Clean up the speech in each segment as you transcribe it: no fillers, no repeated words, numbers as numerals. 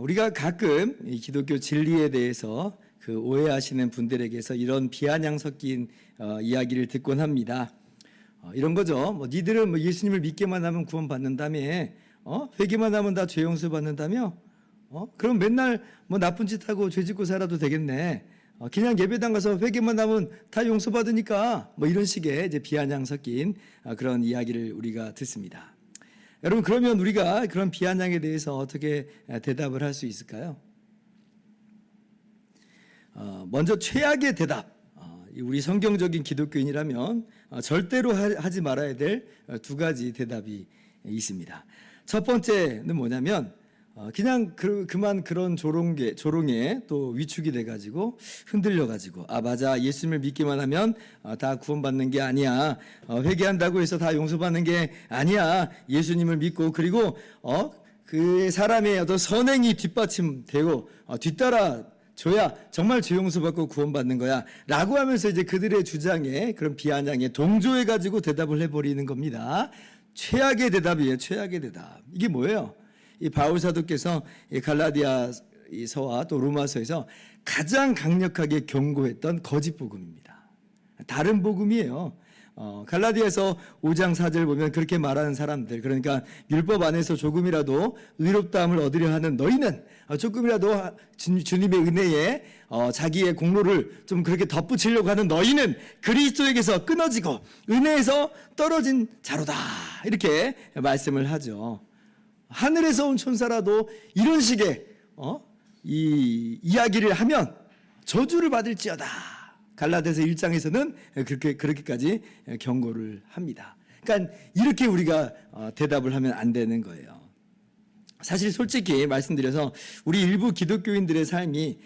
우리가 가끔 이 기독교 진리에 대해서 그 오해하시는 분들에게서 이런 비아냥 섞인 이야기를 듣곤 합니다. 이런 거죠. 뭐 니들은 뭐 예수님을 믿기만 하면 구원받는다며, 회개만 하면 다 죄 용서 받는다며, 그럼 맨날 뭐 나쁜 짓 하고 죄 짓고 살아도 되겠네. 그냥 예배당 가서 회개만 하면 다 용서받으니까 뭐 이런 식의 이제 비아냥 섞인 그런 이야기를 우리가 듣습니다. 여러분, 그러면 우리가 그런 비아냥에 대해서 어떻게 대답을 할 수 있을까요? 먼저 최악의 대답, 우리 성경적인 기독교인이라면 절대로 하지 말아야 될 두 가지 대답이 있습니다. 첫 번째는 뭐냐면 그냥 그만 그런 조롱에 또 위축이 돼가지고 흔들려가지고 맞아, 예수님을 믿기만 하면 다 구원받는 게 아니야, 회개한다고 해서 다 용서받는 게 아니야, 예수님을 믿고 그리고 그 사람의 어떤 선행이 뒷받침되고 뒤따라 줘야 정말 죄 용서받고 구원받는 거야 라고 하면서 이제 그들의 주장에 그런 비아냥에 동조해가지고 대답을 해버리는 겁니다. 최악의 대답이에요. 최악의 대답. 이게 뭐예요? 이 바울 사도께서 이 갈라디아서와 또 로마서에서 가장 강력하게 경고했던 거짓 복음입니다. 다른 복음이에요. 갈라디아서 5장 4절 보면 그렇게 말하는 사람들, 그러니까 율법 안에서 조금이라도 의롭다함을 얻으려 하는 너희는 조금이라도 주님의 은혜에 자기의 공로를 좀 그렇게 덧붙이려고 하는 너희는 그리스도에게서 끊어지고 은혜에서 떨어진 자로다, 이렇게 말씀을 하죠. 하늘에서 온 천사라도 이런 식의 이 이야기를 하면 저주를 받을지어다. 갈라디아서 1장에서는 그렇게까지 경고를 합니다. 그러니까 이렇게 우리가 대답을 하면 안 되는 거예요. 사실 솔직히 말씀드려서 우리 일부 기독교인들의 삶이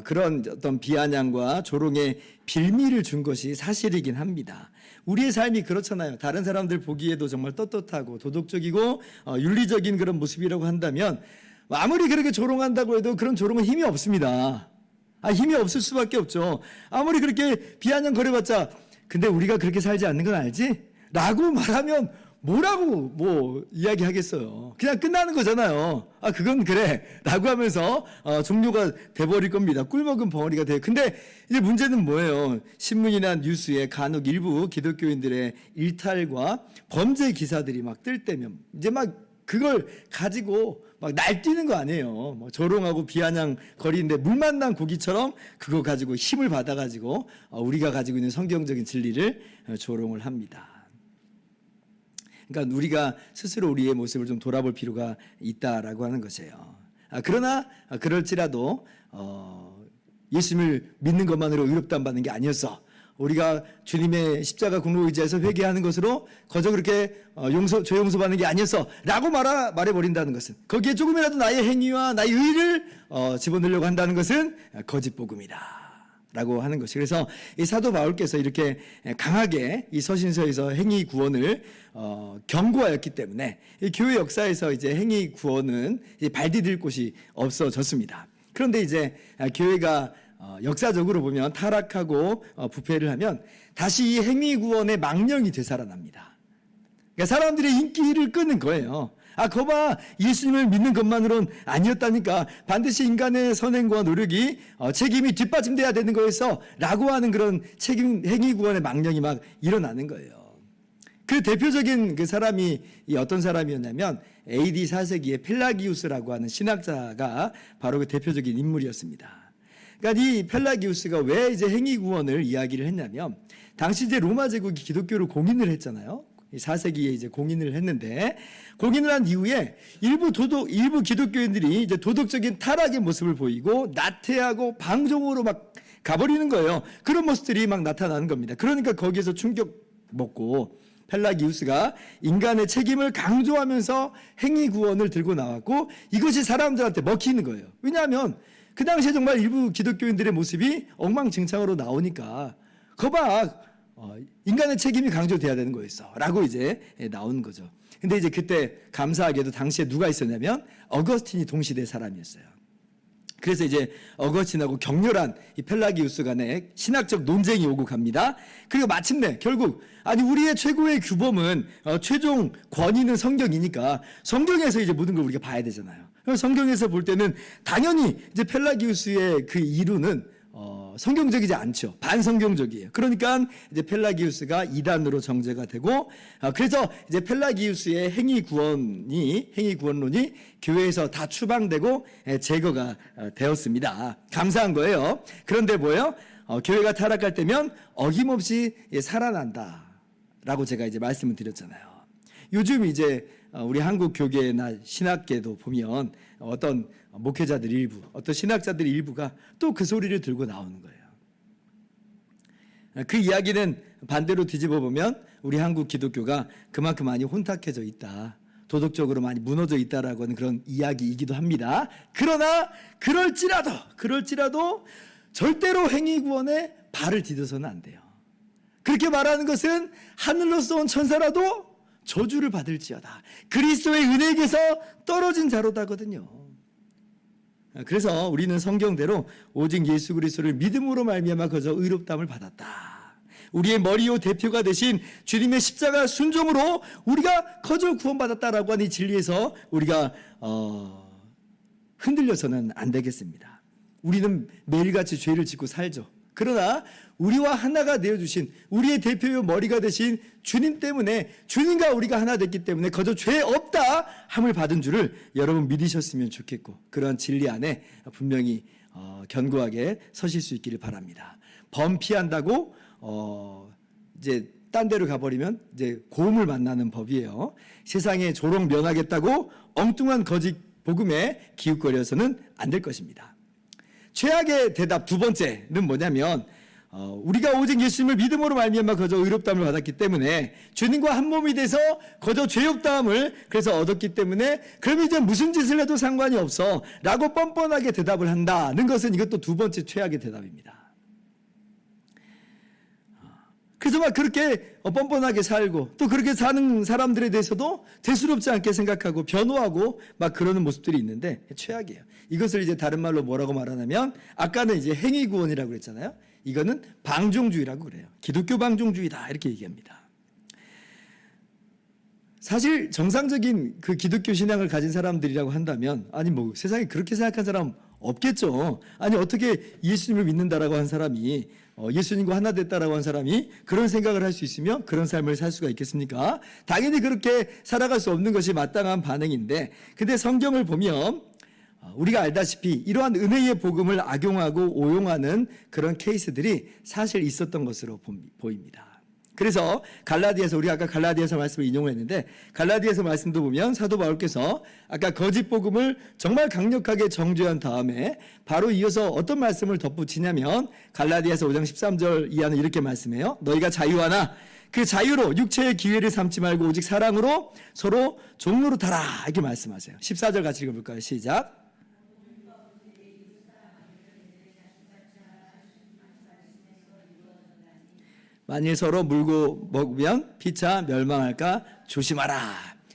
그런 어떤 비아냥과 조롱의 빌미를 준 것이 사실이긴 합니다. 우리의 삶이 그렇잖아요. 다른 사람들 보기에도 정말 떳떳하고 도덕적이고 윤리적인 그런 모습이라고 한다면 아무리 그렇게 조롱한다고 해도 그런 조롱은 힘이 없습니다. 힘이 없을 수밖에 없죠. 아무리 그렇게 비아냥거려봤자 근데 우리가 그렇게 살지 않는 건 알지? 라고 말하면 뭐라고 이야기하겠어요. 그냥 끝나는 거잖아요. 그건 그래 라고 하면서 종료가 돼버릴 겁니다. 꿀먹은 벙어리가 돼요. 근데 이제 문제는 뭐예요? 신문이나 뉴스에 간혹 일부 기독교인들의 일탈과 범죄 기사들이 막 뜰 때면 이제 막 그걸 가지고 막 날뛰는 거 아니에요. 조롱하고 비아냥 거리는데 물 만난 고기처럼 그거 가지고 힘을 받아가지고 우리가 가지고 있는 성경적인 진리를 조롱을 합니다. 그러니까 우리가 스스로 우리의 모습을 좀 돌아볼 필요가 있다라고 하는 것이에요. 그러나 그럴지라도 예수님을 믿는 것만으로 의롭다함 받는 게 아니었어. 우리가 주님의 십자가 공로 의지해서 회개하는 것으로 거저 그렇게 죄 용서받는 게 아니었어 라고 말해버린다는 것은, 거기에 조금이라도 나의 행위와 나의 의를 집어넣으려고 한다는 것은 거짓 복음이다 라고 하는 것이. 그래서 이 사도 바울께서 이렇게 강하게 이 서신서에서 행위 구원을 경고하였기 때문에 이 교회 역사에서 이제 행위 구원은 발디딜 곳이 없어졌습니다. 그런데 이제 교회가 역사적으로 보면 타락하고 부패를 하면 다시 이 행위 구원의 망령이 되살아납니다. 그러니까 사람들의 인기를 끄는 거예요. 거봐, 예수님을 믿는 것만으로는 아니었다니까, 반드시 인간의 선행과 노력이 책임이 뒷받침돼야 되는 거였어 라고 하는 그런 행위 구원의 망령이 막 일어나는 거예요. 그 대표적인 그 사람이 어떤 사람이었냐면 AD 4세기의 펠라기우스라고 하는 신학자가 바로 그 대표적인 인물이었습니다. 그러니까 이 펠라기우스가 왜 이제 행위 구원을 이야기를 했냐면, 당시 이제 로마 제국이 기독교를 공인을 했잖아요. 4세기에 이제 공인을 했는데, 공인을 한 이후에 일부 기독교인들이 이제 도덕적인 타락의 모습을 보이고 나태하고 방종으로 막 가버리는 거예요. 그런 모습들이 막 나타나는 겁니다. 그러니까 거기에서 충격 먹고 펠라기우스가 인간의 책임을 강조하면서 행위 구원을 들고 나왔고, 이것이 사람들한테 먹히는 거예요. 왜냐하면 그 당시에 정말 일부 기독교인들의 모습이 엉망진창으로 나오니까 거봐, 인간의 책임이 강조돼야 되는 거였어 라고 이제 나오는 거죠. 근데 이제 그때 감사하게도 당시에 누가 있었냐면 어거스틴이 동시대 사람이었어요. 그래서 이제 어거스틴하고 격렬한 이 펠라기우스 간의 신학적 논쟁이 오고 갑니다. 그리고 마침내 결국 아니 우리의 최고의 규범은 최종 권위는 성경이니까 성경에서 이제 모든 걸 우리가 봐야 되잖아요. 성경에서 볼 때는 당연히 이제 펠라기우스의 그 이론은 성경적이지 않죠. 반성경적이에요. 그러니까 이제 펠라기우스가 이단으로 정죄가 되고, 그래서 이제 펠라기우스의 행위구원론이 교회에서 다 추방되고 제거가 되었습니다. 감사한 거예요. 그런데 뭐예요? 교회가 타락할 때면 어김없이 살아난다라고 제가 이제 말씀을 드렸잖아요. 요즘 이제 우리 한국 교계나 신학계도 보면 어떤 목회자들 일부, 어떤 신학자들 일부가 또 그 소리를 들고 나오는 거예요. 그 이야기는 반대로 뒤집어 보면 우리 한국 기독교가 그만큼 많이 혼탁해져 있다, 도덕적으로 많이 무너져 있다라고 하는 그런 이야기이기도 합니다. 그러나 그럴지라도 절대로 행위구원에 발을 디뎌서는 안 돼요. 그렇게 말하는 것은 하늘로서 온 천사라도 저주를 받을지어다, 그리스도의 은혜에게서 떨어진 자로다거든요. 그래서 우리는 성경대로 오직 예수 그리스도를 믿음으로 말미암아 거저 의롭다함을 받았다. 우리의 머리요 대표가 되신 주님의 십자가 순종으로 우리가 거저 구원받았다라고 하는 이 진리에서 우리가 흔들려서는 안 되겠습니다. 우리는 매일같이 죄를 짓고 살죠. 그러나 우리와 하나가 되어주신 우리의 대표요 머리가 되신 주님 때문에, 주님과 우리가 하나 됐기 때문에 거저 죄 없다 함을 받은 줄을 여러분 믿으셨으면 좋겠고, 그러한 진리 안에 분명히 견고하게 서실 수 있기를 바랍니다. 범피한다고 이제 딴 데로 가버리면 이제 고음을 만나는 법이에요. 세상에 조롱 면하겠다고 엉뚱한 거짓 복음에 기웃거려서는 안 될 것입니다. 최악의 대답 두 번째는 뭐냐면, 우리가 오직 예수님을 믿음으로 말미암아 거저 의롭다함을 받았기 때문에, 주님과 한 몸이 돼서 거저 죄 없다함을 그래서 얻었기 때문에 그럼 이제 무슨 짓을 해도 상관이 없어 라고 뻔뻔하게 대답을 한다는 것은 이것도 두 번째 최악의 대답입니다. 그래서 막 그렇게 뻔뻔하게 살고 또 그렇게 사는 사람들에 대해서도 대수롭지 않게 생각하고 변호하고 막 그러는 모습들이 있는데 최악이에요. 이것을 이제 다른 말로 뭐라고 말하냐면, 아까는 이제 행위구원이라고 그랬잖아요. 이거는 방종주의라고 그래요. 기독교 방종주의다 이렇게 얘기합니다. 사실 정상적인 그 기독교 신앙을 가진 사람들이라고 한다면, 아니 뭐 세상에 그렇게 생각한 사람 없겠죠. 아니 어떻게 예수님을 믿는다라고 한 사람이, 예수님과 하나 됐다라고 한 사람이 그런 생각을 할 수 있으며 그런 삶을 살 수가 있겠습니까? 당연히 그렇게 살아갈 수 없는 것이 마땅한 반응인데, 근데 성경을 보면 우리가 알다시피 이러한 은혜의 복음을 악용하고 오용하는 그런 케이스들이 사실 있었던 것으로 보입니다. 그래서 갈라디아서, 우리가 아까 갈라디아서 말씀을 인용을 했는데, 갈라디아서 말씀도 보면 사도 바울께서 아까 거짓 복음을 정말 강력하게 정죄한 다음에 바로 이어서 어떤 말씀을 덧붙이냐면, 갈라디아서 5장 13절 이하는 이렇게 말씀해요. 너희가 자유하나 그 자유로 육체의 기회를 삼지 말고 오직 사랑으로 서로 종로로 타라, 이렇게 말씀하세요. 14절 같이 읽어볼까요? 시작. 만일 서로 물고 먹으면 피차 멸망할까 조심하라.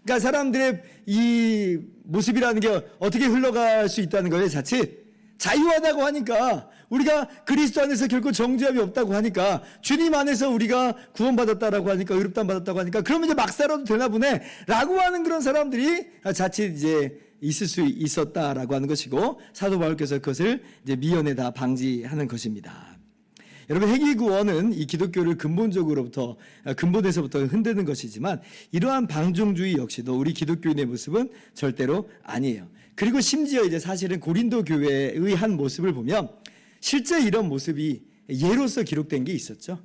그러니까 사람들의 이 모습이라는 게 어떻게 흘러갈 수 있다는 거예요. 자칫 자유하다고 하니까, 우리가 그리스도 안에서 결코 정죄함이 없다고 하니까, 주님 안에서 우리가 구원받았다라고 하니까, 의롭다함 받았다고 하니까, 그러면 이제 막 살아도 되나 보네 라고 하는 그런 사람들이 자칫 이제 있을 수 있었다라고 하는 것이고, 사도 바울께서 그것을 이제 미연에다 방지하는 것입니다. 여러분, 행위구원은 이 기독교를 근본에서부터 흔드는 것이지만, 이러한 방종주의 역시도 우리 기독교인의 모습은 절대로 아니에요. 그리고 심지어 이제 사실은 고린도 교회의 한 모습을 보면 실제 이런 모습이 예로서 기록된 게 있었죠.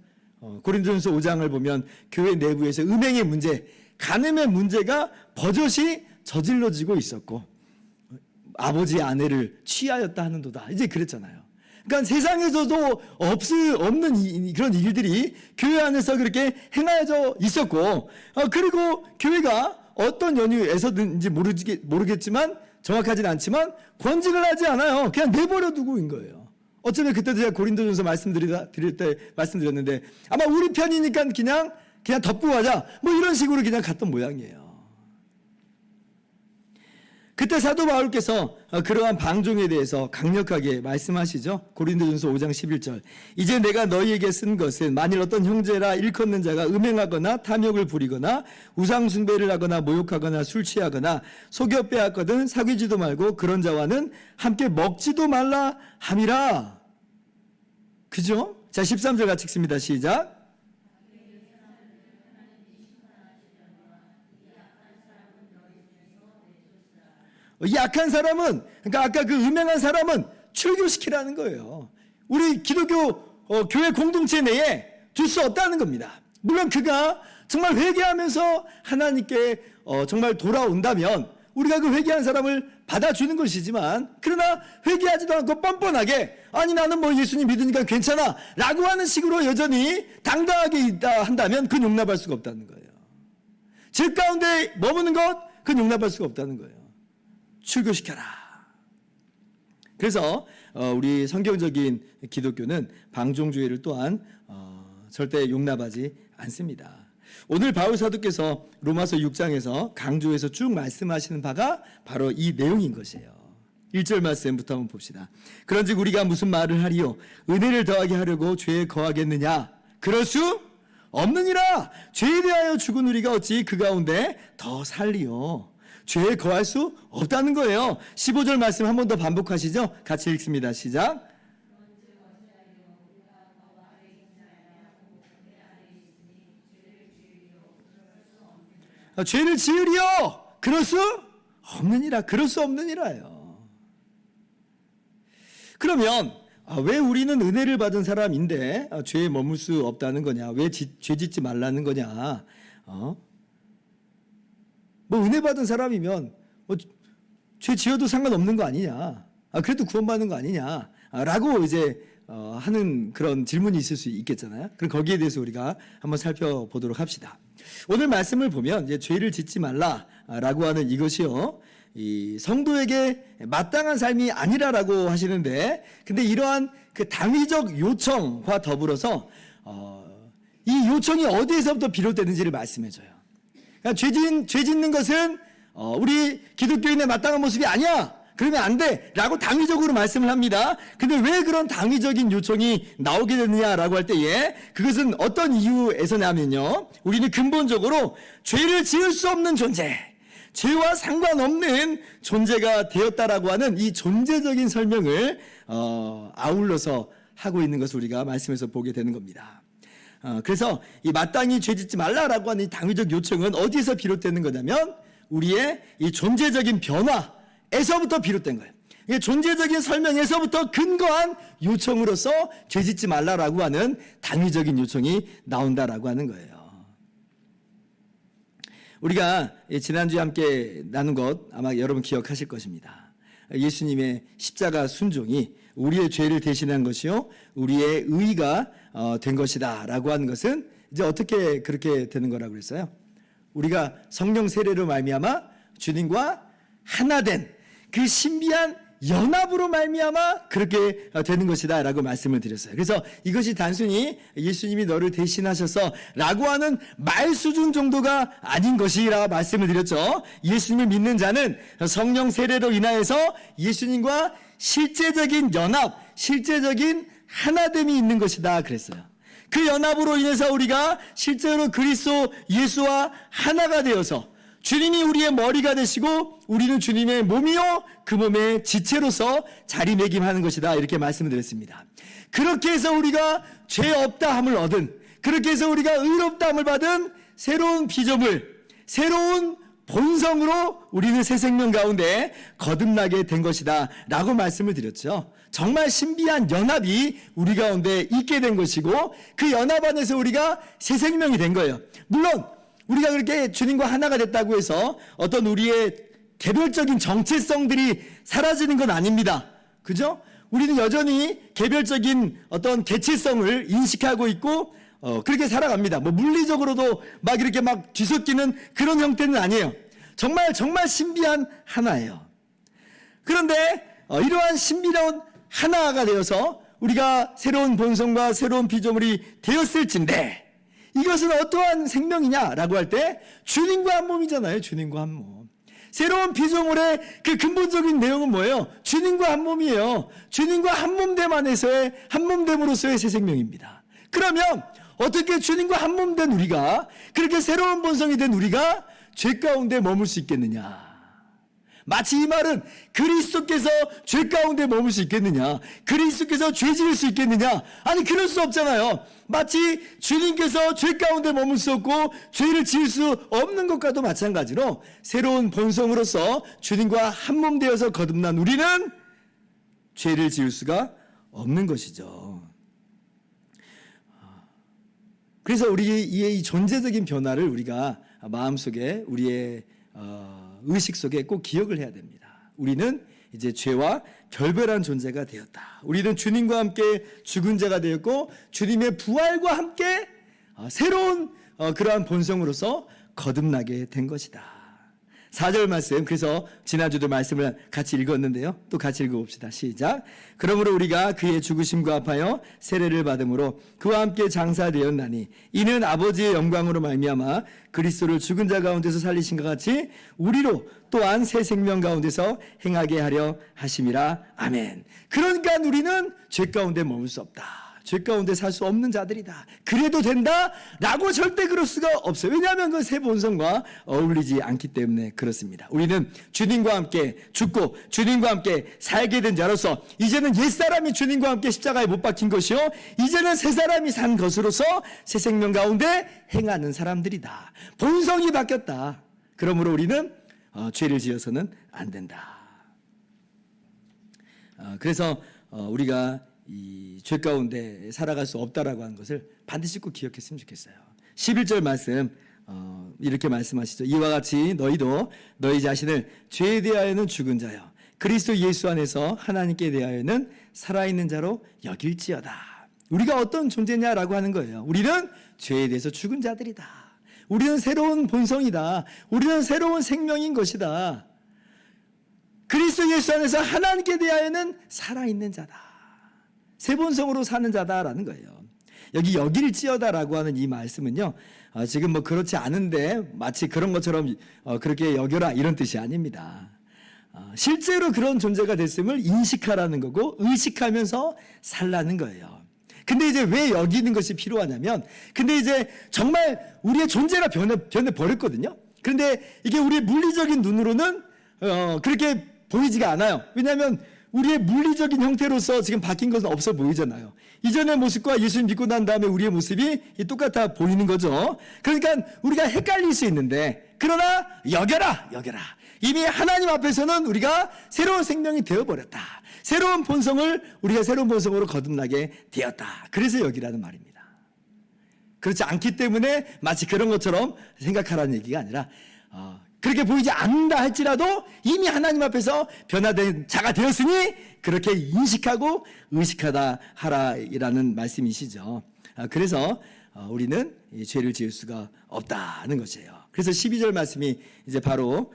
고린도전서 5장을 보면 교회 내부에서 음행의 문제, 간음의 문제가 버젓이 저질러지고 있었고, 아버지의 아내를 취하였다 하는도다, 이제 그랬잖아요. 그러니까 세상에서도 없는 그런 일들이 교회 안에서 그렇게 행하여져 있었고, 그리고 교회가 어떤 연유에서든지 모르겠지만, 정확하진 않지만 권직을 하지 않아요. 그냥 내버려 두고 있는 거예요. 어쩌면 그때도 제가 고린도전서 드릴 때 말씀드렸는데, 아마 우리 편이니까 그냥 덮고 가자, 뭐 이런 식으로 그냥 갔던 모양이에요. 그때 사도 바울께서 그러한 방종에 대해서 강력하게 말씀하시죠. 고린도전서 5장 11절. 이제 내가 너희에게 쓴 것은 만일 어떤 형제라 일컫는 자가 음행하거나 탐욕을 부리거나 우상 숭배를 하거나 모욕하거나 술 취하거나 속여 빼앗거든 사귀지도 말고 그런 자와는 함께 먹지도 말라 함이라. 그죠? 자, 13절 같이 읽습니다. 시작. 약한 사람은, 그러니까 아까 그 음행한 사람은 출교시키라는 거예요. 우리 기독교 교회 공동체 내에 둘 수 없다는 겁니다. 물론 그가 정말 회개하면서 하나님께 정말 돌아온다면 우리가 그 회개한 사람을 받아주는 것이지만, 그러나 회개하지도 않고 뻔뻔하게 아니 나는 뭐 예수님 믿으니까 괜찮아 라고 하는 식으로 여전히 당당하게 있다 한다면 그건 용납할 수가 없다는 거예요. 죄 가운데 머무는 것, 그건 용납할 수가 없다는 거예요. 출교시켜라. 그래서 우리 성경적인 기독교는 방종주의를 또한 절대 용납하지 않습니다. 오늘 바울 사도께서 로마서 6장에서 강조해서 쭉 말씀하시는 바가 바로 이 내용인 것이에요. 1절 말씀부터 한번 봅시다. 그런즉 우리가 무슨 말을 하리요? 은혜를 더하게 하려고 죄에 거하겠느냐? 그럴 수 없느니라. 죄에 대하여 죽은 우리가 어찌 그 가운데 더 살리요? 죄에 거할 수 없다는 거예요. 15절 말씀 한 번 더 반복하시죠. 같이 읽습니다. 시작. 죄를 지으리요. 그럴 수 없느니라. 그럴 수 없느니라요. 그러면 왜 우리는 은혜를 받은 사람인데 죄에 머물 수 없다는 거냐? 왜 죄 짓지 말라는 거냐? 뭐 은혜 받은 사람이면 죄 지어도 상관없는 거 아니냐? 그래도 구원받는 거 아니냐? 라고 이제 하는 그런 질문이 있을 수 있겠잖아요. 그럼 거기에 대해서 우리가 한번 살펴보도록 합시다. 오늘 말씀을 보면 이제 죄를 짓지 말라라고 하는 이것이요, 이 성도에게 마땅한 삶이 아니라라고 하시는데, 근데 이러한 그 당위적 요청과 더불어서 이 요청이 어디에서부터 비롯되는지를 말씀해줘요. 그러니까 죄 짓는 것은 우리 기독교인의 마땅한 모습이 아니야. 그러면 안 돼. 라고 당위적으로 말씀을 합니다. 근데 왜 그런 당위적인 요청이 나오게 되느냐라고 할 때에 그것은 어떤 이유에서냐면요, 우리는 근본적으로 죄를 지을 수 없는 존재, 죄와 상관없는 존재가 되었다라고 하는 이 존재적인 설명을 아울러서 하고 있는 것을 우리가 말씀에서 보게 되는 겁니다. 그래서 이 마땅히 죄 짓지 말라라고 하는 이 당위적 요청은 어디에서 비롯되는 거냐면 우리의 이 존재적인 변화에서부터 비롯된 거예요. 이게 존재적인 설명에서부터 근거한 요청으로서 죄 짓지 말라라고 하는 당위적인 요청이 나온다라고 하는 거예요. 우리가 지난주에 함께 나눈 것 아마 여러분 기억하실 것입니다. 예수님의 십자가 순종이 우리의 죄를 대신한 것이요, 우리의 의의가 된 것이다 라고 하는 것은 이제 어떻게 그렇게 되는 거라고 그랬어요? 우리가 성령 세례로 말미암아 주님과 하나 된 그 신비한 연합으로 말미암아 그렇게 되는 것이다 라고 말씀을 드렸어요. 그래서 이것이 단순히 예수님이 너를 대신하셔서 라고 하는 말 수준 정도가 아닌 것이라 말씀을 드렸죠. 예수님을 믿는 자는 성령 세례로 인하여서 예수님과 실제적인 연합, 실제적인 하나됨이 있는 것이다 그랬어요. 그 연합으로 인해서 우리가 실제로 그리스도 예수와 하나가 되어서 주님이 우리의 머리가 되시고 우리는 주님의 몸이요 그 몸의 지체로서 자리매김하는 것이다 이렇게 말씀을 드렸습니다. 그렇게 해서 우리가 죄 없다함을 얻은, 그렇게 해서 우리가 의롭다함을 받은 새로운 피조물, 새로운 본성으로 우리는 새 생명 가운데 거듭나게 된 것이다 라고 말씀을 드렸죠. 정말 신비한 연합이 우리 가운데 있게 된 것이고 그 연합 안에서 우리가 새 생명이 된 거예요. 물론 우리가 그렇게 주님과 하나가 됐다고 해서 어떤 우리의 개별적인 정체성들이 사라지는 건 아닙니다. 그죠? 우리는 여전히 개별적인 어떤 개체성을 인식하고 있고 그렇게 살아갑니다. 뭐 물리적으로도 막 이렇게 막 뒤섞이는 그런 형태는 아니에요. 정말 신비한 하나예요. 그런데 이러한 신비로운 하나가 되어서 우리가 새로운 본성과 새로운 피조물이 되었을진데 이것은 어떠한 생명이냐라고 할 때 주님과 한 몸이잖아요. 주님과 한 몸. 새로운 피조물의 그 근본적인 내용은 뭐예요? 주님과 한 몸이에요. 주님과 한 몸됨 안에서의 한 몸됨으로서의 새 생명입니다. 그러면 어떻게 주님과 한 몸된 우리가, 그렇게 새로운 본성이 된 우리가 죄 가운데 머물 수 있겠느냐? 마치 이 말은 그리스도께서 죄 가운데 머물 수 있겠느냐? 그리스도께서 죄 지을 수 있겠느냐? 아니, 그럴 수 없잖아요. 마치 주님께서 죄 가운데 머물 수 없고 죄를 지을 수 없는 것과도 마찬가지로 새로운 본성으로서 주님과 한 몸 되어서 거듭난 우리는 죄를 지을 수가 없는 것이죠. 그래서 우리의 이 존재적인 변화를 우리가 마음속에, 우리의 의식 속에 꼭 기억을 해야 됩니다. 우리는 이제 죄와 결별한 존재가 되었다. 우리는 주님과 함께 죽은 자가 되었고 주님의 부활과 함께 새로운 그러한 본성으로서 거듭나게 된 것이다. 4절 말씀, 그래서 지난주도 말씀을 같이 읽었는데요. 또 같이 읽어봅시다. 시작. 그러므로 우리가 그의 죽으심과 합하여 세례를 받음으로 그와 함께 장사되었나니 이는 아버지의 영광으로 말미암아 그리스도를 죽은 자 가운데서 살리신 것 같이 우리로 또한 새 생명 가운데서 행하게 하려 하심이라. 아멘. 그러니까 우리는 죄 가운데 머물 수 없다. 죄 가운데 살 수 없는 자들이다. 그래도 된다? 라고 절대 그럴 수가 없어요. 왜냐하면 그 새 본성과 어울리지 않기 때문에 그렇습니다. 우리는 주님과 함께 죽고 주님과 함께 살게 된 자로서 이제는 옛사람이 주님과 함께 십자가에 못 박힌 것이요 이제는 새 사람이 산 것으로서 새 생명 가운데 행하는 사람들이다. 본성이 바뀌었다. 그러므로 우리는 죄를 지어서는 안 된다. 그래서 우리가 이 죄 가운데 살아갈 수 없다라고 하는 것을 반드시 꼭 기억했으면 좋겠어요. 11절 말씀 이렇게 말씀하시죠. 이와 같이 너희도 너희 자신을 죄에 대하여는 죽은 자여 그리스도 예수 안에서 하나님께 대하여는 살아있는 자로 여길지어다. 우리가 어떤 존재냐라고 하는 거예요. 우리는 죄에 대해서 죽은 자들이다. 우리는 새로운 본성이다. 우리는 새로운 생명인 것이다. 그리스도 예수 안에서 하나님께 대하여는 살아있는 자다. 새 본성으로 사는 자다라는 거예요. 여기 여길지어다라고 하는 이 말씀은요, 지금 뭐 그렇지 않은데 마치 그런 것처럼 그렇게 여겨라 이런 뜻이 아닙니다. 실제로 그런 존재가 됐음을 인식하라는 거고 의식하면서 살라는 거예요. 근데 이제 왜 여기는 것이 필요하냐면, 근데 이제 정말 우리의 존재가 변해 버렸거든요. 그런데 이게 우리의 물리적인 눈으로는 그렇게 보이지가 않아요. 왜냐하면 우리의 물리적인 형태로서 지금 바뀐 것은 없어 보이잖아요. 이전의 모습과 예수님 믿고 난 다음에 우리의 모습이 똑같아 보이는 거죠. 그러니까 우리가 헷갈릴 수 있는데, 그러나 여겨라. 이미 하나님 앞에서는 우리가 새로운 생명이 되어버렸다. 새로운 본성을 우리가 새로운 본성으로 거듭나게 되었다. 그래서 여기라는 말입니다. 그렇지 않기 때문에 마치 그런 것처럼 생각하라는 얘기가 아니라 그렇게 보이지 않는다 할지라도 이미 하나님 앞에서 변화된 자가 되었으니 그렇게 인식하고 의식하다 하라라는 말씀이시죠. 그래서 우리는 죄를 지을 수가 없다는 것이에요. 그래서 12절 말씀이 이제 바로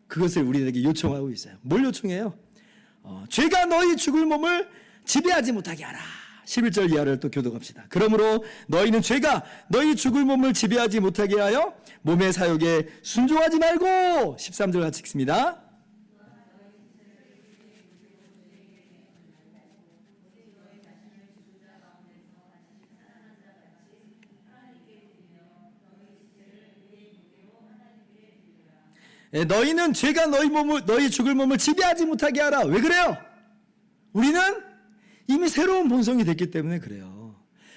그것을 우리에게 요청하고 있어요. 뭘 요청해요? 죄가 너희 죽을 몸을 지배하지 못하게 하라. 11절 이하를 또 교독합시다. 그러므로 너희는 죄가 너희 죽을 몸을 지배하지 못하게 하여 몸의 사욕에 순종하지 말고 13절 같이 읽습니다. 너희는 죄가 너희 죽을 몸을 지배하지 못하게 하라. 왜 그래요? 우리는 이미 새로운 본성이 됐기 때문에 그래요.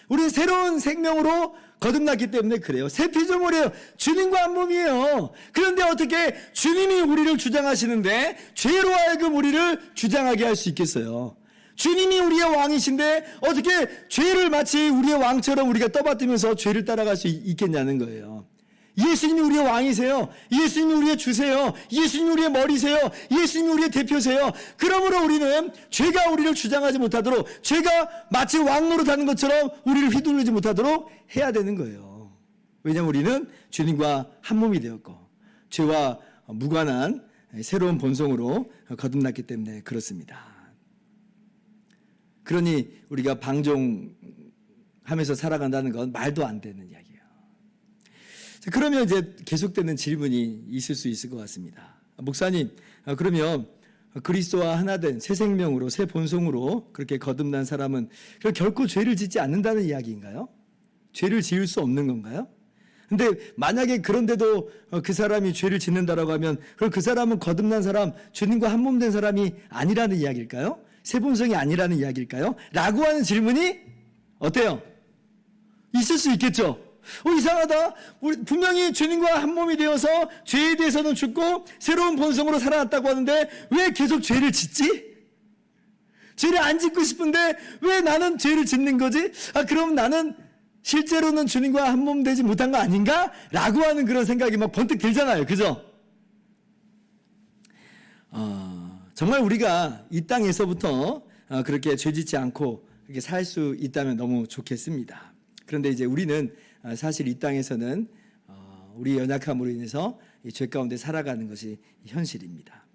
우리는 새로운 생명으로 거듭났기 때문에 그래요. 새 피조물이에요. 주님과 한 몸이에요. 그런데 어떻게 주님이 우리를 주장하시는데 죄로 하여금 우리를 주장하게 할 수 있겠어요? 주님이 우리의 왕이신데 어떻게 죄를 마치 우리의 왕처럼 우리가 떠받들면서 죄를 따라갈 수 있겠냐는 거예요. 예수님이 우리의 왕이세요. 예수님이 우리의 주세요. 예수님이 우리의 머리세요. 예수님이 우리의 대표세요. 그러므로 우리는 죄가 우리를 주장하지 못하도록, 죄가 마치 왕 노릇하는 것처럼 우리를 휘둘르지 못하도록 해야 되는 거예요. 왜냐하면 우리는 주님과 한 몸이 되었고 죄와 무관한 새로운 본성으로 거듭났기 때문에 그렇습니다. 그러니 우리가 방종하면서 살아간다는 건 말도 안 되는 이야기예요. 그러면 이제 계속되는 질문이 있을 수 있을 것 같습니다. 목사님, 그러면 그리스도와 하나된 새 생명으로 새 본성으로 그렇게 거듭난 사람은 결코 죄를 짓지 않는다는 이야기인가요? 죄를 지을 수 없는 건가요? 근데 만약에 그런데도 그 사람이 죄를 짓는다라고 하면 그럼 그 사람은 거듭난 사람, 주님과 한 몸 된 사람이 아니라는 이야기일까요? 새 본성이 아니라는 이야기일까요? 라고 하는 질문이 어때요? 있을 수 있겠죠. 이상하다. 우리 분명히 주님과 한 몸이 되어서 죄에 대해서는 죽고 새로운 본성으로 살아났다고 하는데 왜 계속 죄를 짓지? 죄를 안 짓고 싶은데 왜 나는 죄를 짓는 거지? 그럼 나는 실제로는 주님과 한 몸 되지 못한 거 아닌가? 라고 하는 그런 생각이 막 번뜩 들잖아요. 그죠? 정말 우리가 이 땅에서부터 그렇게 죄 짓지 않고 이렇게 살 수 있다면 너무 좋겠습니다. 그런데 이제 우리는 사실 이 땅에서는 우리 연약함으로 인해서 이 죄 가운데 살아가는 것이 현실입니다.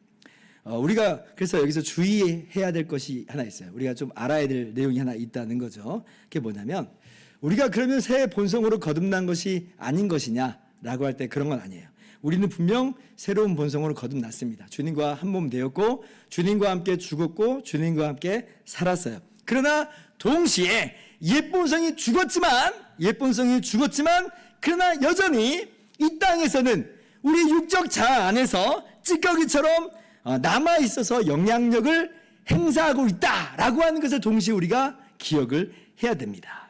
우리가 그래서 여기서 주의해야 될 것이 하나 있어요. 우리가 좀 알아야 될 내용이 하나 있다는 거죠. 그게 뭐냐면 우리가 그러면 새 본성으로 거듭난 것이 아닌 것이냐라고 할 때 그런 건 아니에요. 우리는 분명 새로운 본성으로 거듭났습니다. 주님과 한 몸 되었고 주님과 함께 죽었고 주님과 함께 살았어요. 그러나 동시에 옛 본성이 죽었지만 그러나 여전히 이 땅에서는 우리 육적 자아 안에서 찌꺼기처럼 남아 있어서 영향력을 행사하고 있다라고 하는 것을 동시에 우리가 기억을 해야 됩니다.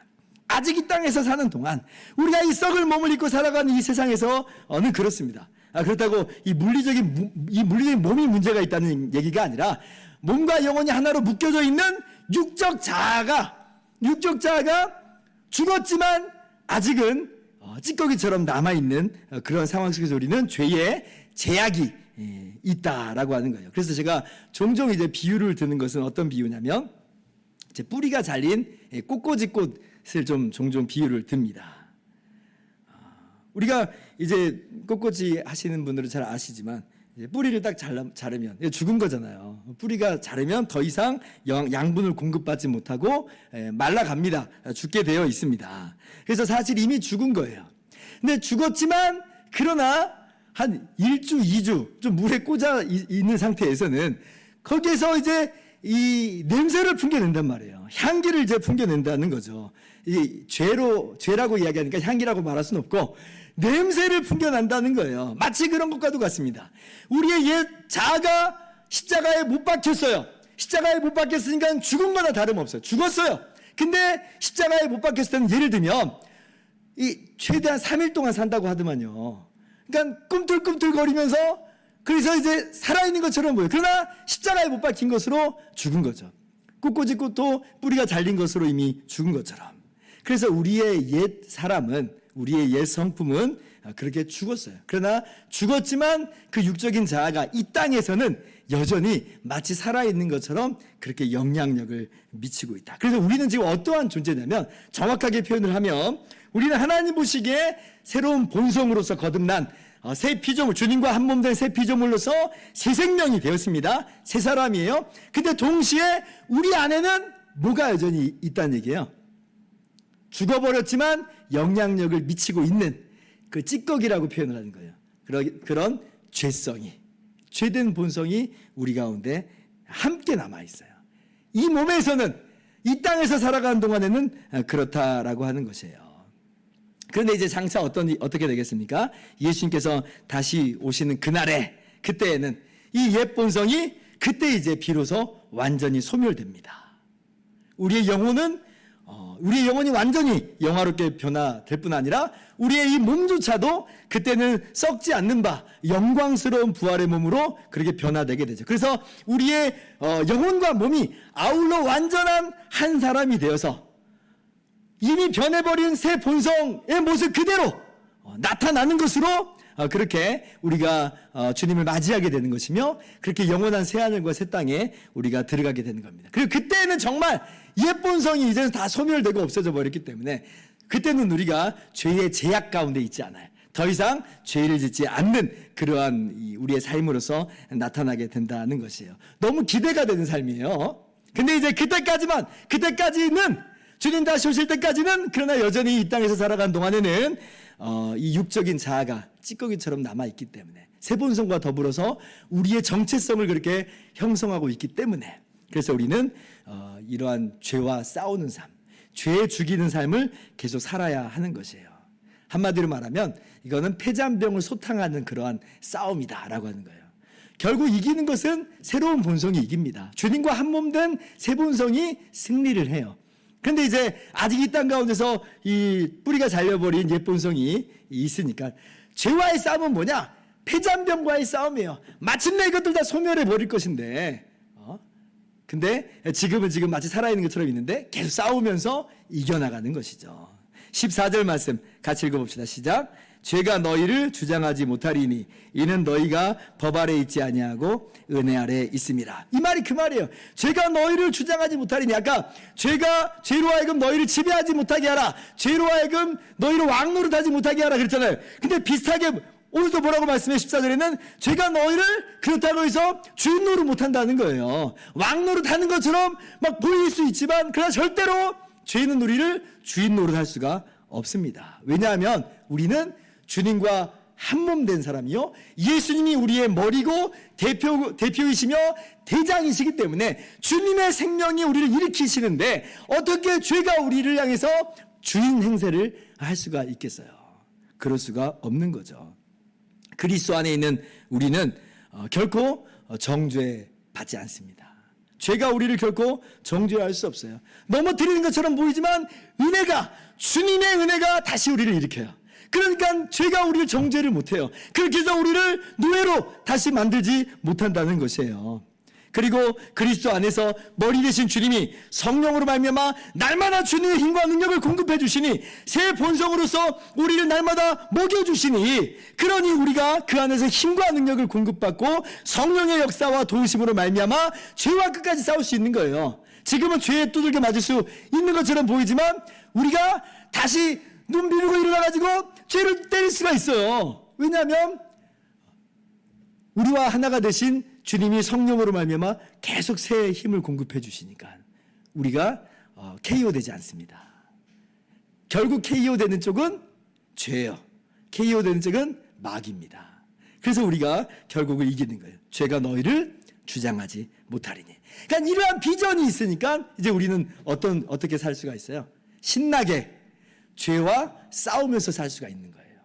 아직 이 땅에서 사는 동안 우리가 이 썩을 몸을 입고 살아가는 이 세상에서는 그렇습니다. 그렇다고 이 물리적인 몸이 문제가 있다는 얘기가 아니라 몸과 영혼이 하나로 묶여져 있는 육적 자아가 죽었지만 아직은 찌꺼기처럼 남아있는 그런 상황 속에서 우리는 죄의 제약이 있다라고 하는 거예요. 그래서 제가 종종 이제 비유를 드는 것은 어떤 비유냐면 이제 뿌리가 잘린 꽃꽂이꽃을 좀 종종 비유를 듭니다. 우리가 이제 꽃꽂이 하시는 분들은 잘 아시지만 뿌리를 딱 자르면 죽은 거잖아요. 뿌리가 자르면 더 이상 양분을 공급받지 못하고 말라갑니다. 죽게 되어 있습니다. 그래서 사실 이미 죽은 거예요. 근데 죽었지만 그러나 한 1주, 2주 좀 물에 꽂아 있는 상태에서는 거기에서 이제 이 냄새를 풍겨낸단 말이에요. 향기를 이제 풍겨낸다는 거죠. 이 죄라고 이야기하니까 향기라고 말할 수는 없고 냄새를 풍겨난다는 거예요. 마치 그런 것과도 같습니다. 우리의 옛 자아가 십자가에 못 박혔어요. 십자가에 못 박혔으니까 죽은 거나 다름없어요. 죽었어요. 근데 십자가에 못 박혔을 때는 예를 들면 이 최대한 3일 동안 산다고 하더만요. 그러니까 꿈틀꿈틀거리면서 그래서 이제 살아있는 것처럼 보여요. 그러나 십자가에 못 박힌 것으로 죽은 거죠. 꽃꽂이꽃도 뿌리가 잘린 것으로 이미 죽은 것처럼. 그래서 우리의 옛 사람은 우리의 옛 성품은 그렇게 죽었어요. 그러나 죽었지만 그 육적인 자아가 이 땅에서는 여전히 마치 살아있는 것처럼 그렇게 영향력을 미치고 있다. 그래서 우리는 지금 어떠한 존재냐면 정확하게 표현을 하면 우리는 하나님 보시기에 새로운 본성으로서 거듭난 새 피조물, 주님과 한 몸 된 새 피조물로서 새 생명이 되었습니다. 새 사람이에요. 근데 동시에 우리 안에는 뭐가 여전히 있다는 얘기예요. 죽어버렸지만 영향력을 미치고 있는 그 찌꺼기라고 표현을 하는 거예요. 그런 죄성이, 죄된 본성이 우리 가운데 함께 남아있어요. 이 몸에서는, 이 땅에서 살아가는 동안에는 그렇다라고 하는 것이에요. 그런데 이제 장차 어떻게 되겠습니까? 예수님께서 다시 오시는 그때에는 이 옛 본성이 그때 이제 비로소 완전히 소멸됩니다. 우리의 영혼이 완전히 영화롭게 변화될 뿐 아니라 우리의 이 몸조차도 그때는 썩지 않는 바 영광스러운 부활의 몸으로 그렇게 변화되게 되죠. 그래서 우리의 영혼과 몸이 아울러 완전한 한 사람이 되어서 이미 변해버린 새 본성의 모습 그대로 나타나는 것으로 그렇게 우리가 주님을 맞이하게 되는 것이며 그렇게 영원한 새하늘과 새 땅에 우리가 들어가게 되는 겁니다. 그리고 그때는 정말 옛 본성이 이제는 다 소멸되고 없어져 버렸기 때문에 그때는 우리가 죄의 제약 가운데 있지 않아요. 더 이상 죄를 짓지 않는 그러한 우리의 삶으로서 나타나게 된다는 것이에요. 너무 기대가 되는 삶이에요. 근데 이제 그때까지는 주님 다시 오실 때까지는, 그러나 여전히 이 땅에서 살아간 동안에는 이 육적인 자아가 찌꺼기처럼 남아있기 때문에, 새 본성과 더불어서 우리의 정체성을 그렇게 형성하고 있기 때문에, 그래서 우리는 이러한 죄와 싸우는 삶, 죄에 죽이는 삶을 계속 살아야 하는 것이에요. 한마디로 말하면 이거는 폐잔병을 소탕하는 그러한 싸움이다라고 하는 거예요. 결국 이기는 것은 새로운 본성이 이깁니다. 주님과 한몸된 새 본성이 승리를 해요. 그런데 이제 아직 이 땅 가운데서 이 뿌리가 잘려버린 옛 본성이 있으니까, 죄와의 싸움은 뭐냐? 폐잔병과의 싸움이에요. 마침내 이것들 다 소멸해 버릴 것인데, 근데 지금은 지금 마치 살아있는 것처럼 있는데 계속 싸우면서 이겨나가는 것이죠. 14절 말씀 같이 읽어봅시다. 시작. 죄가 너희를 주장하지 못하리니 이는 너희가 법 아래 있지 아니하고 은혜 아래 있음이라. 이 말이 그 말이에요. 죄가 너희를 주장하지 못하리니, 아까 죄가 죄로 하여금 너희를 지배하지 못하게 하라, 죄로 하여금 너희를 왕노릇하지 못하게 하라 그랬잖아요. 근데 비슷하게 오늘도 뭐라고 말씀해? 14절에는 죄가 너희를 그렇다고 해서 주인 노릇 못한다는 거예요. 왕 노릇하는 것처럼 막 보일 수 있지만, 그러나 절대로 죄는 우리를 주인 노릇할 수가 없습니다. 왜냐하면 우리는 주님과 한몸된 사람이요, 예수님이 우리의 머리고 대표이시며 대장이시기 때문에 주님의 생명이 우리를 일으키시는데 어떻게 죄가 우리를 향해서 주인 행세를 할 수가 있겠어요? 그럴 수가 없는 거죠. 그리스도 안에 있는 우리는 결코 정죄 받지 않습니다. 죄가 우리를 결코 정죄할 수 없어요. 넘어뜨리는 것처럼 보이지만 주님의 은혜가 다시 우리를 일으켜요. 그러니까 죄가 우리를 정죄를 못해요. 그렇게 해서 우리를 노예로 다시 만들지 못한다는 것이에요. 그리고 그리스도 안에서 머리 되신 주님이 성령으로 말미암아 날마다 주님의 힘과 능력을 공급해 주시니, 새 본성으로서 우리를 날마다 먹여주시니, 그러니 우리가 그 안에서 힘과 능력을 공급받고 성령의 역사와 도우심으로 말미암아 죄와 끝까지 싸울 수 있는 거예요. 지금은 죄에 두들겨 맞을 수 있는 것처럼 보이지만 우리가 다시 눈 비비고 일어나가지고 죄를 때릴 수가 있어요. 왜냐하면 우리와 하나가 되신 주님이 성령으로 말미암아 계속 새 힘을 공급해 주시니까 우리가 KO 되지 않습니다. 결국 KO 되는 쪽은 죄예요. KO 되는 쪽은 마귀입니다. 그래서 우리가 결국을 이기는 거예요. 죄가 너희를 주장하지 못하리니. 그러니까 이러한 비전이 있으니까 이제 우리는 어떻게 살 수가 있어요? 신나게 죄와 싸우면서 살 수가 있는 거예요.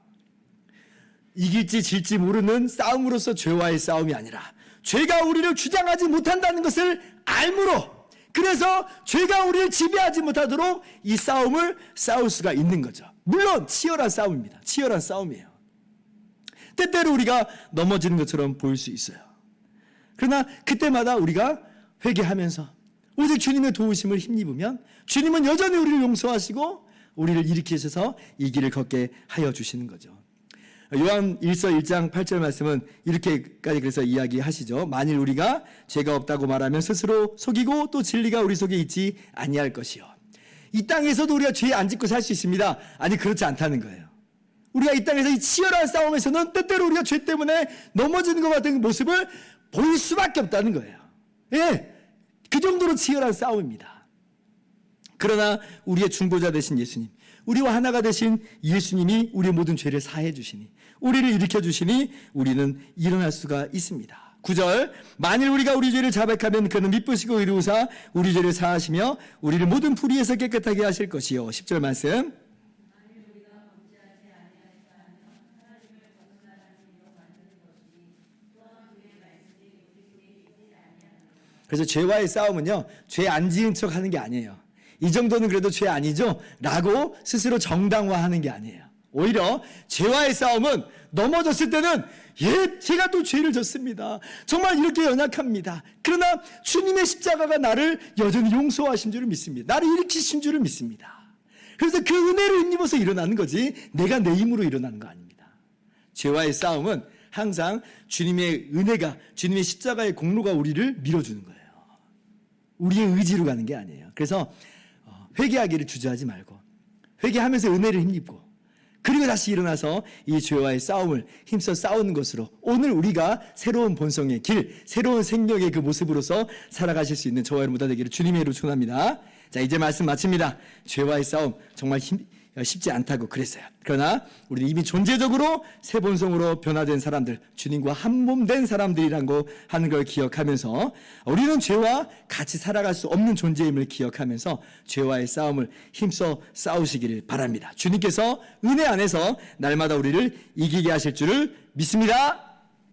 이길지 질지 모르는 싸움으로서 죄와의 싸움이 아니라 죄가 우리를 주장하지 못한다는 것을 알므로, 그래서 죄가 우리를 지배하지 못하도록 이 싸움을 싸울 수가 있는 거죠. 물론 치열한 싸움입니다. 치열한 싸움이에요. 때때로 우리가 넘어지는 것처럼 보일 수 있어요. 그러나 그때마다 우리가 회개하면서 오직 주님의 도우심을 힘입으면 주님은 여전히 우리를 용서하시고 우리를 일으키셔서 이 길을 걷게 하여 주시는 거죠. 요한 1서 1장 8절 말씀은 이렇게까지 그래서 이야기하시죠. 만일 우리가 죄가 없다고 말하면 스스로 속이고 또 진리가 우리 속에 있지 아니할 것이요. 이 땅에서도 우리가 죄 안 짓고 살 수 있습니다. 아니, 그렇지 않다는 거예요. 우리가 이 땅에서 이 치열한 싸움에서는 때때로 우리가 죄 때문에 넘어지는 것 같은 모습을 보일 수밖에 없다는 거예요. 예, 그 정도로 치열한 싸움입니다. 그러나 우리의 중보자 되신 예수님, 우리와 하나가 되신 예수님이 우리의 모든 죄를 사해 주시니, 우리를 일으켜 주시니 우리는 일어날 수가 있습니다. 9절, 만일 우리가 우리 죄를 자백하면 그는 미쁘시고 의로우사 우리 죄를 사하시며 우리를 모든 불의에서 깨끗하게 하실 것이요. 10절 말씀, 그래서 죄와의 싸움은요, 죄 안 지은 척 하는 게 아니에요. 이 정도는 그래도 죄 아니죠? 라고 스스로 정당화하는 게 아니에요. 오히려 죄와의 싸움은 넘어졌을 때는 제가 또 죄를 졌습니다. 정말 이렇게 연약합니다. 그러나 주님의 십자가가 나를 여전히 용서하신 줄을 믿습니다. 나를 일으키신 줄을 믿습니다. 그래서 그 은혜를 힘입어서 일어나는 거지 내가 내 힘으로 일어나는 거 아닙니다. 죄와의 싸움은 항상 주님의 은혜가, 주님의 십자가의 공로가 우리를 밀어주는 거예요. 우리의 의지로 가는 게 아니에요. 그래서 회개하기를 주저하지 말고 회개하면서 은혜를 힘입고 그리고 다시 일어나서 이 죄와의 싸움을 힘써 싸우는 것으로 오늘 우리가 새로운 본성의 길, 새로운 생명의 그 모습으로서 살아가실 수 있는 저와 여러분 다 되기를 주님의 이름으로 축원합니다. 자, 이제 말씀 마칩니다. 죄와의 싸움 정말 쉽지 않다고 그랬어요. 그러나 우리 이미 존재적으로 새 본성으로 변화된 사람들, 주님과 한 몸 된 사람들이라고 하는 걸 기억하면서 우리는 죄와 같이 살아갈 수 없는 존재임을 기억하면서 죄와의 싸움을 힘써 싸우시기를 바랍니다. 주님께서 은혜 안에서 날마다 우리를 이기게 하실 줄을 믿습니다.